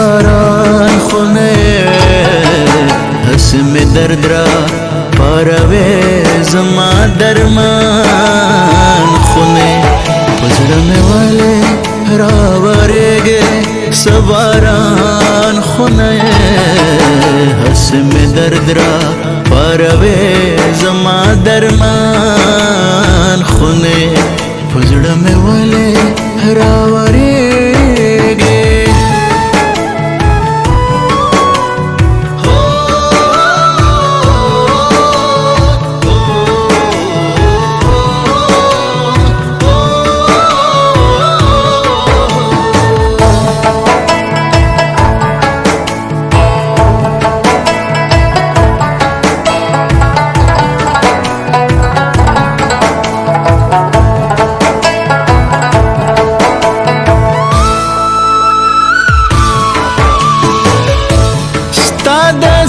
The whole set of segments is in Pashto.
باران خونه حسم درد را پاروي زما درمان خونه پزړه مې والے راورېږي سباران خونه حسم درد را پاروي زما درمان خونه پزړه مې والے راورېږي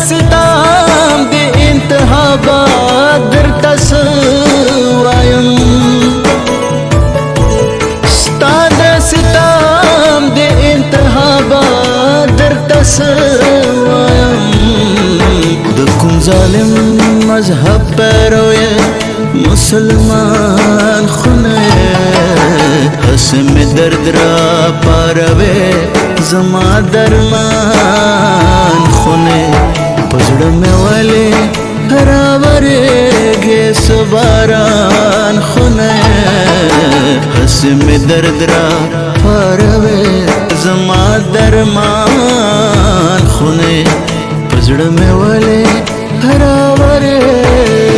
ستام دی انتها با در تسوایم ستاد ستام دی انتها با در تسوایم د کوم ظالم مذهب پیروی مسلمان خونه حسم درد را پاروي زما درمان خونه پزړه مې والے راورېږي سباران خونه حسم درد را پاروي زما درمان خونه پزړه مې والے راورېږي